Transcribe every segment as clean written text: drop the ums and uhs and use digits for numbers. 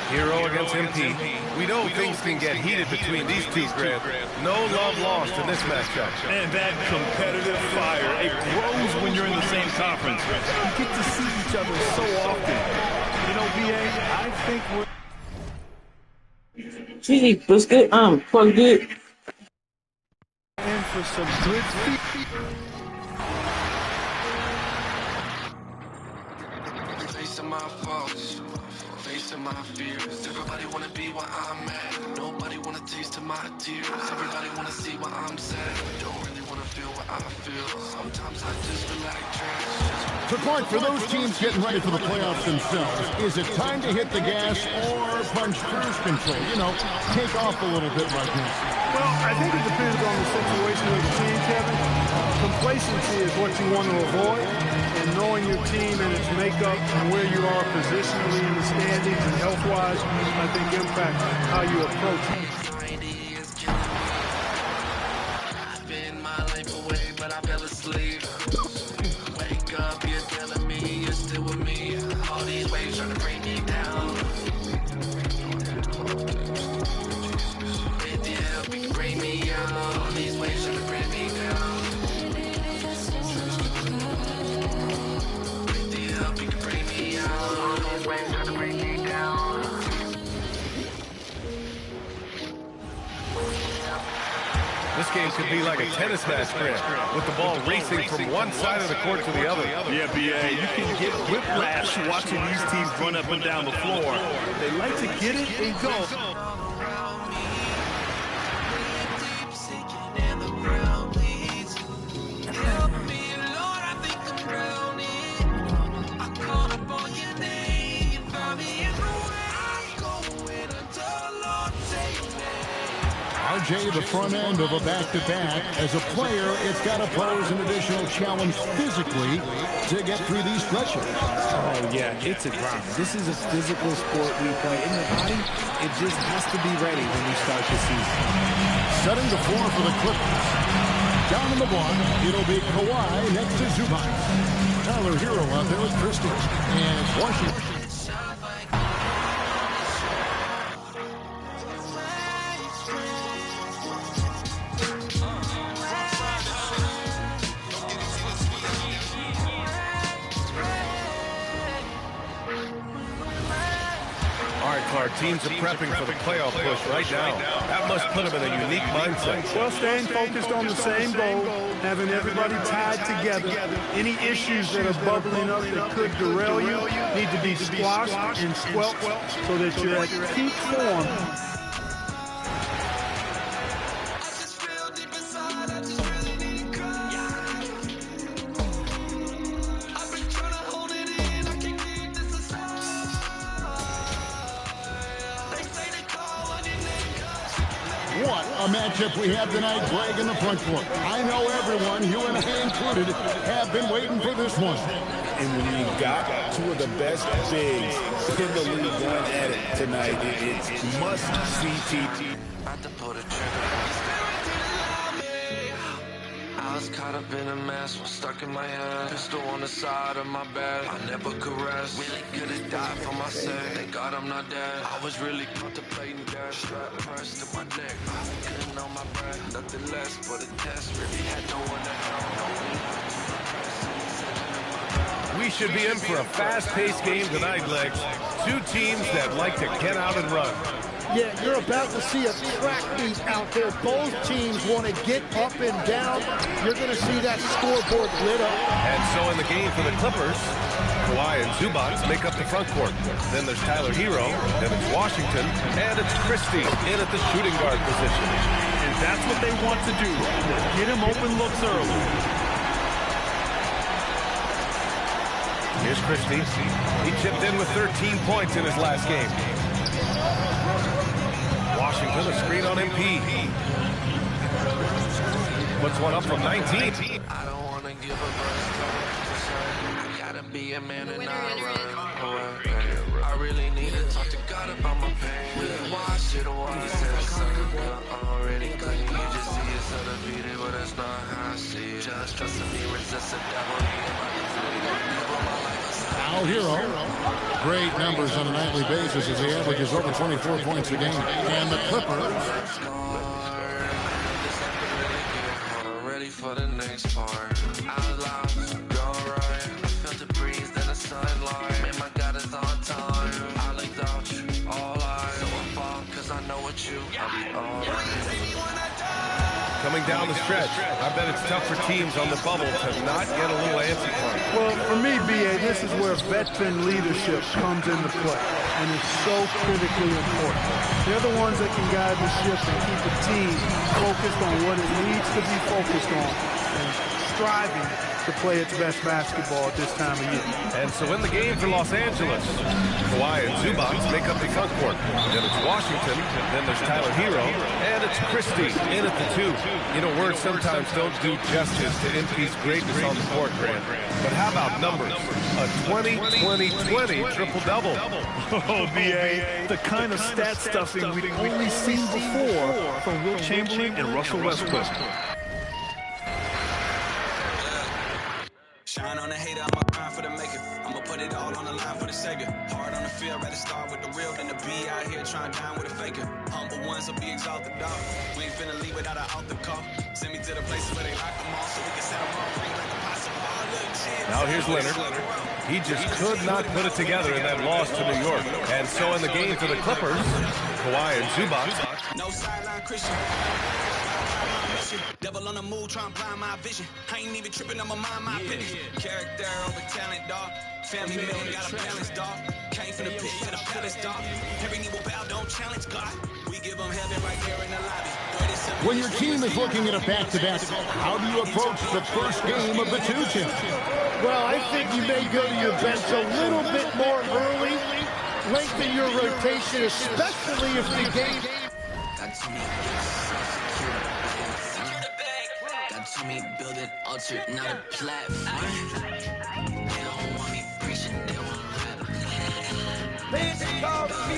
Hero against MP. We know things can get heated between these two, Grant. No love lost in this matchup. And that competitive fire, it grows when you're in the same conference. You get to see each other so often. You know, BA, I think we're... Gee, what's good? Plug good. And for some good feet. Facing my faults, facing my fears. Everybody wanna be where I'm at. Nobody wanna taste of my tears. Everybody wanna see where I'm sad. Don't really wanna feel what I feel. Sometimes I just feel like trash. So, Clark, for those teams getting ready for the playoffs themselves, is it time to hit the gas or punch cruise control? You know, take off a little bit right now. Well, I think it depends on the situation of the team, Kevin. Complacency is what you want to avoid, and knowing your team and its makeup and where you are positionally in the standings and health-wise, I think impacts how you approach it. I've been my life away, but I fell asleep. Wake up, you're telling me you're still with me. All these waves trying to bring me down. With the help, you can bring me out. All these waves trying to bring me down. With the help, you can bring me out. All these waves trying to bring me down. This game could be like a tennis match, Grant, with the ball racing from one side of the court to the other. Yeah, BA, you can get whiplash watching these teams run up and down the floor. They like to get it and go. RJ, the front end of a back-to-back. As a player, it's got to pose an additional challenge physically to get through these stretches. Oh, yeah, it's a grind. This is a physical sport we play. In the body, it just has to be ready when you start the season. Setting the floor for the Clippers. Down in the block, it'll be Kawhi next to Zubac. Tyler Hero out there with Christie. And it's Washington. Our teams are prepping for the playoff push right now. That must put them in a unique mindset. Well, staying focused on the same goal, having everybody tied together. Any issues that are bubbling up that could derail you need to be squashed and squelched so that you're at peak form. What a matchup we have tonight, Greg, in the front court. I know everyone, you and I included, have been waiting for this one. And when you got two of the best bigs in the league going at it tonight, it's must-see TV. About to pull the trigger. I was caught up in a mess, was stuck in my head. Pistol on the side of my bed, I never could rest. Really could have died for my sake. Thank God I'm not dead. I was really contemplating death. Strap pressed to my neck, I couldn't know my breath. Nothing less but a test. Really had no one to help. No one left. We should be in for a fast-paced game tonight, Legs. Two teams that like to get out and run. Yeah, you're about to see a track meet out there. Both teams want to get up and down. You're going to see that scoreboard lit up. And so in the game for the Clippers, Kawhi and Zubac make up the front court. Then there's Tyler Hero, then it's Washington, and it's Christie in at the shooting guard position. And that's what they want to do. Get him open looks early. Here's Christie. He chipped in with 13 points in his last game. Washington, a screen on MP. Puts one up from 19. I don't want to give a I gotta be a man and not run away. I really need to talk to God about my pain. Wash it away. He said, son, I'm already clean. You just see it's undefeated, but that's not how I see it. Just Al Hero. Great numbers on a nightly basis as he averages over 24 points a game. And the Clippers. Ready for the next part. Out loud, gone right. I felt the breeze, then the sunlight. Man, my God is on time. I looked out, all eyes. So I fall, cause I know what you. I'll be alright. Coming down the stretch, I bet it's tough for teams on the bubble to not get a little antsy for it. Well, for me, B.A., this is where veteran leadership comes into play, and it's so critically important. They're the ones that can guide the ship and keep the team focused on what it needs to be focused on and striving to play its best basketball at this time of year. And so in the game for Los Angeles, Kawhi and Zubac make up the front court. Then it's Washington, then there's Tyler Hero, and it's Christie in at the 2. You know, words sometimes don't do justice to MP's greatness on the court, Grant. But how about numbers? A 20-20-20 triple-double. Oh, B.A., the kind of stat stuffing we've only seen before from Will Chamberlain and Russell Westbrook. Shine on the hater, I'ma grind for the maker. I'ma put it all on the line for the savior. Hard on the field, rather start with the real than to be out here trying to dine with a faker. Humble ones will be exalted, dog. We ain't finna leave without an altar call. Send me to the places where they lock them all so we can set them all free like a possible. Now here's Leonard. He just could not put it together in that loss to New York. And so in the game for the Clippers, Kawhi and Zubac. No sideline Christian. Devil on the move, trying to blind my vision. I ain't even tripping, I'ma mind my business. Character over talent, dog. Family man got a balance, dog. Came from the pit to the palace, dog. Every knee will bow, don't challenge God. We give them heaven right there in the lobby. When your team is looking at a back-to-back, how do you approach the first game of the 2-10? Well, I think you may go to your bench a little bit more early. Lengthen your rotation, especially if the game... To me, build an altar, not a platform. They don't want me preaching, they want rap. They call me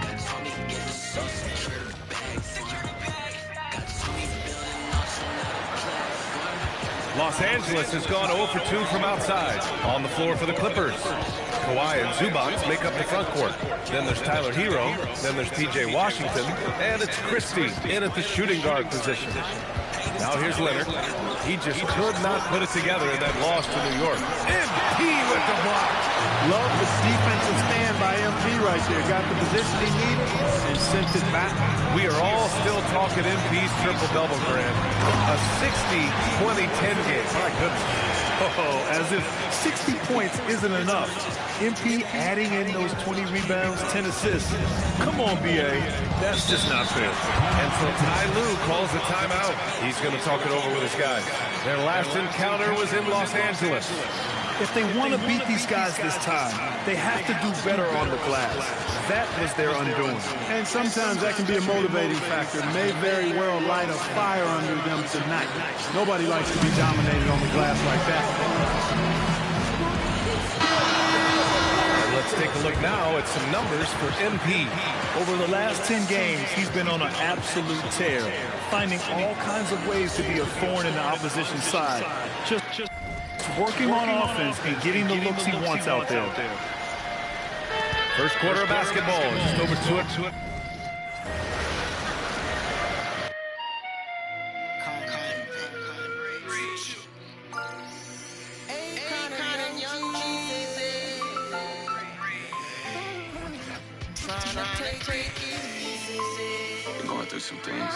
God told me get the soul, secure the bag for God told me build an altar, not a platform. Los Angeles has gone 0 for 2 from outside. On the floor for the Clippers, Kawhi and Zubac make up the front court. Then there's Tyler Hero, then there's P.J. Washington, and it's Christie in at the shooting guard position. Now here's Leonard. He just could not put it together in that loss to New York. MP with the block. Love the defensive stand by MP right there. Got the position he needed and sent it back. We are all still talking MP's triple-double, Grant. A 60-20-10 game. My goodness. Oh, as if 60 points isn't enough. MP adding in those 20 rebounds, 10 assists. Come on, B.A. That's just not fair. And so Ty Lue calls the timeout. He's going to talk it over with his guys. Their last encounter was in Los Angeles. If they want to beat these guys this time, they have to do better on the glass. That was their undoing. And sometimes that can be a motivating factor. May very well light a fire under them tonight. Nobody likes to be dominated on the glass like that. And let's take a look now at some numbers for MP. Over the last 10 games, he's been on an absolute tear, finding all kinds of ways to be a thorn in the opposition's side. Just working on offense and getting the looks he wants out there. First quarter of basketball, just over to it. Going through some things.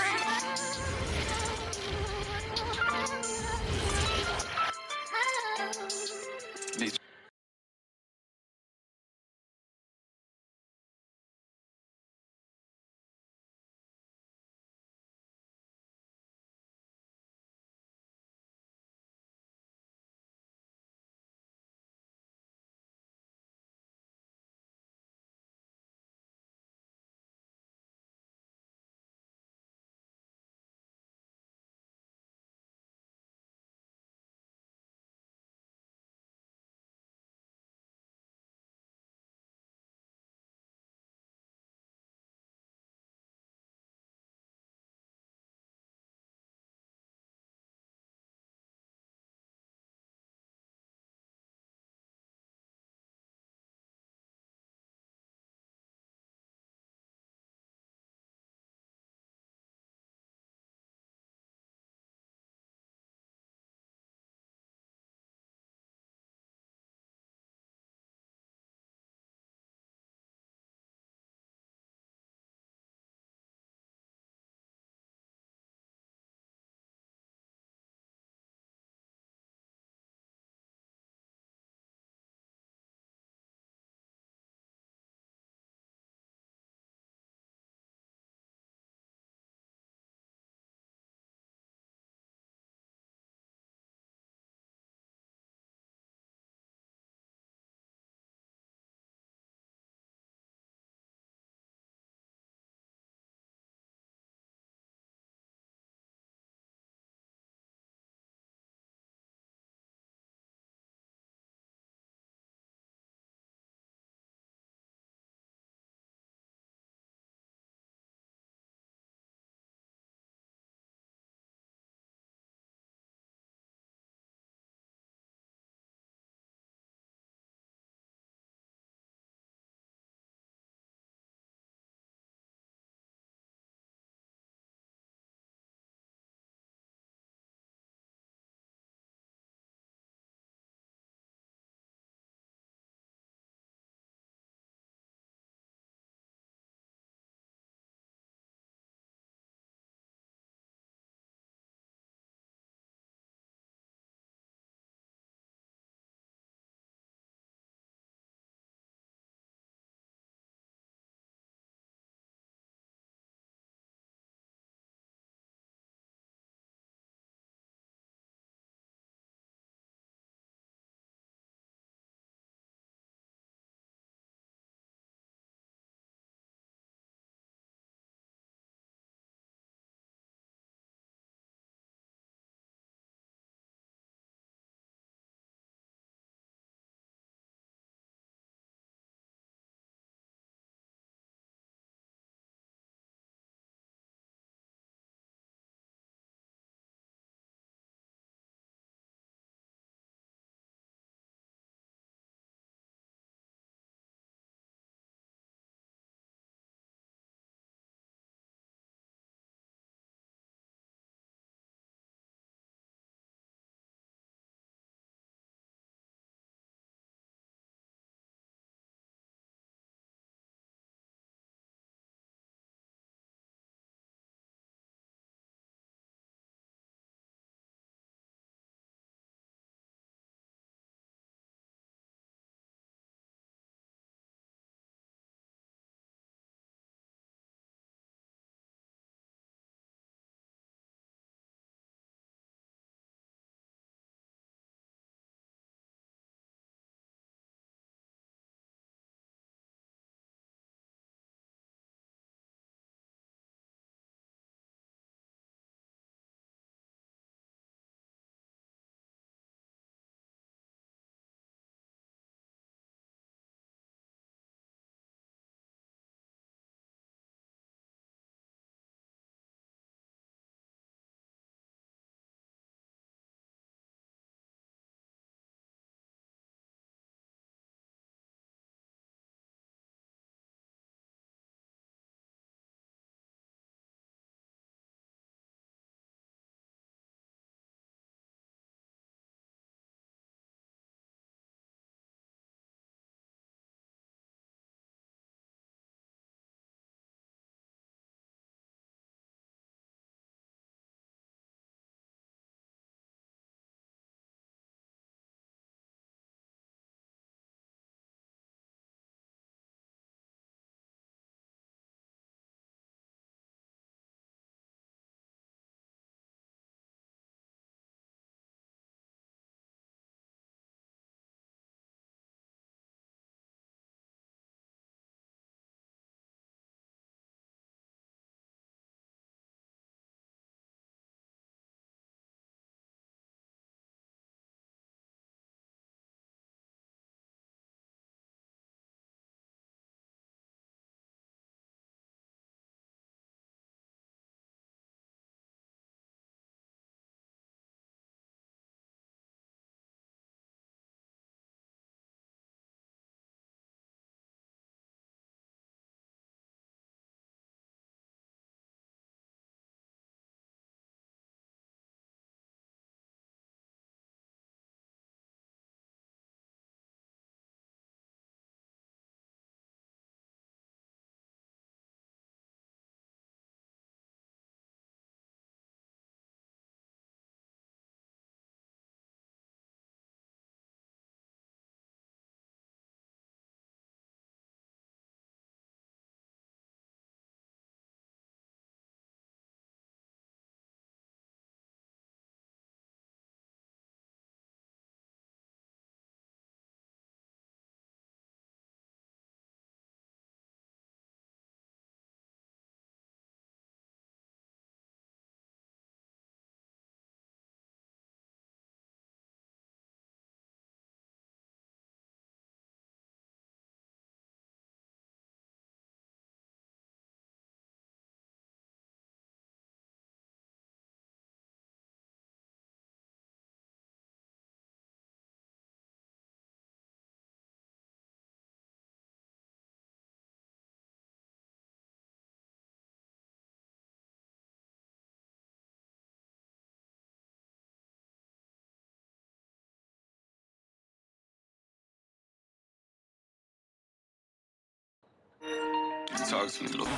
Talk to me, look. And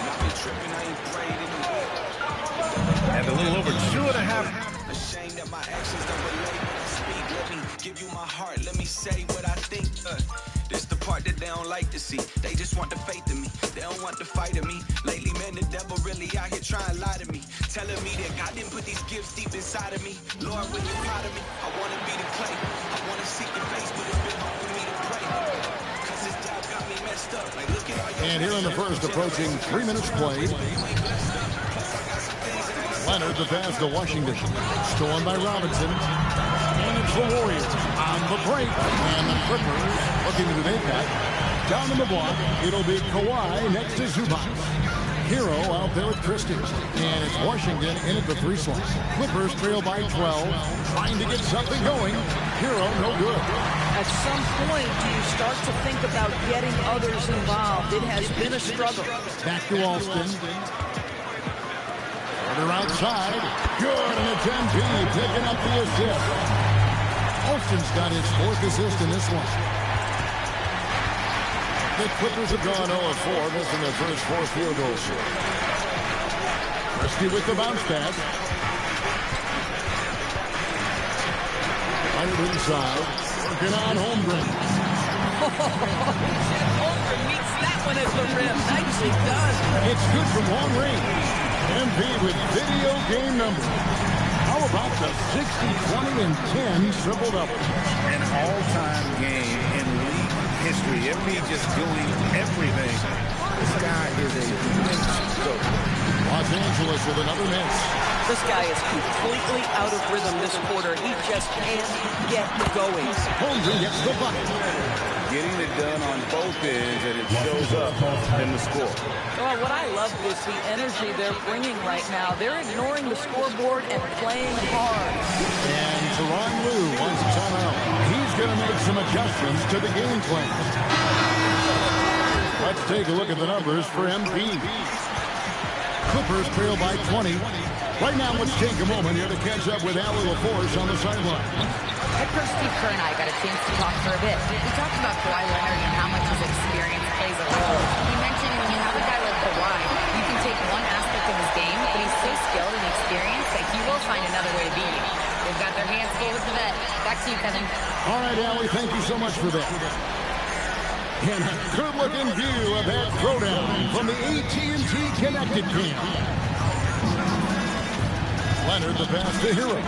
I've been tripping, I ain't prayed in a week. And a little over 2.5. Ashamed that my actions don't relate when I speak. Let me give you my heart, let me say what I think. This the part that they don't like to see. They just want the faith in me, they don't want the fight of me. Lately, man, the devil really out here trying to lie to me, telling me that God didn't put these gifts deep inside of me. Lord, when you're proud of me, I want to be the clay. I want to seek your face, but it's been hard for me to pray. Cause this doubt got me messed up. Like, look at all your And here in the first, approaching 3 minutes played. Leonard, the pass to Washington. Stolen by Robinson. And it's the Warriors on the break. And the Clippers looking to make that. Down in the block, it'll be Kawhi next to Zubac. Hero out there with Christie. And it's Washington in at the 3 slot. Clippers trail by 12. Trying to get something going. Hero, no good. At some point, do you start to think about getting others involved? It has been a struggle. Back to Alston. Further outside. Good, and it's MB picking up the assist. Alston's got his 4th assist in this one. The Clippers have gone 0-4, missing their first 4 field goals. Christie with the bounce pass. Leonard inside. Working on Holmgren. Holmgren meets that one at the rim. Nicely done. It's good from long range. MB with video game numbers. How about the 60, 20, and 10 triple-double? An all-time game in league history. MB just doing everything. This guy is a immense coach. Los Angeles with another miss. This guy is completely out of rhythm this quarter. He just can't get going. Holmgren gets the bucket. Getting it done on both ends, and it shows up in the score. Well, what I love is the energy they're bringing right now. They're ignoring the scoreboard and playing hard. And Tyronn Lue wants a timeout. He's going to make some adjustments to the game plan. Let's take a look at the numbers for MP. Clippers trail by 20. Right now, let's take a moment here to catch up with Allie LaForce on the sideline. Head coach Steve Kerr and I got a chance to talk for a bit. We talked about Kawhi Leonard and how much his experience plays a role. He mentioned when you have a guy like Kawhi, you can take one aspect of his game, but he's so skilled and experienced that he will find another way to beat you. They've got their hands full with the vet. Back to you, Kevin. All right, Allie, thank you so much for that. And a good-looking view of that throwdown from the AT&T Connected Camp. Leonard, the pass to Hero.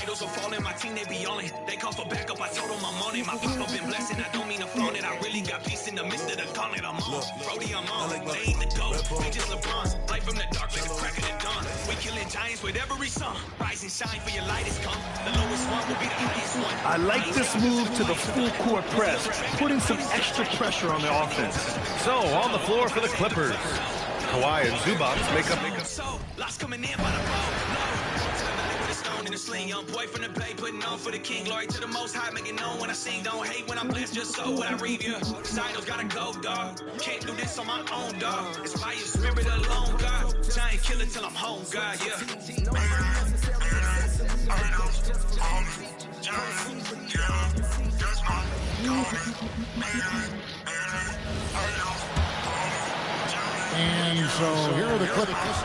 Idols are falling, my team, they be yelling. They call for backup, I told them I'm on it. My pop-up been blessing, I don't mean to flaunt it. I really got peace in the midst of the gauntlet. I'm on, Brody, I'm on. They ain't the GOAT, they just LeBron. Light from the dark like the crack of the dawn. We killing giants with every song. Rise and shine for your light is come. The lowest one will be the highest one. I like this move to the full court press, putting some extra pressure on the offense. So, on the floor for the Clippers, Kawhi and Zubac make up. So, lots coming in by the ball. Stone in the sling, young boy from the bay, putting on for the king. Glory to the most high, make it known when I sing. Don't hate when I bless, just so when I review. Titles gotta go, dog. Can't do this on my own, dog. It's by your spirit alone, God. Giant killer till I'm home, God, yeah. And so here are the Clippers.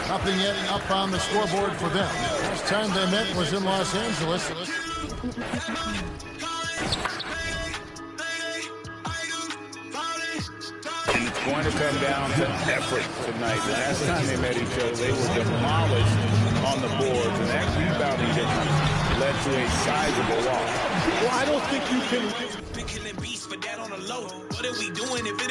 Nothing yet up on the scoreboard for them. Last time they met was in Los Angeles. And it's going to come down to effort tonight. The last time they met each other, they were demolished on the boards, and that rebounding difference led to a sizable loss. Well, I don't think you can... Been killing beasts for that on the low. What are we doing if it ain't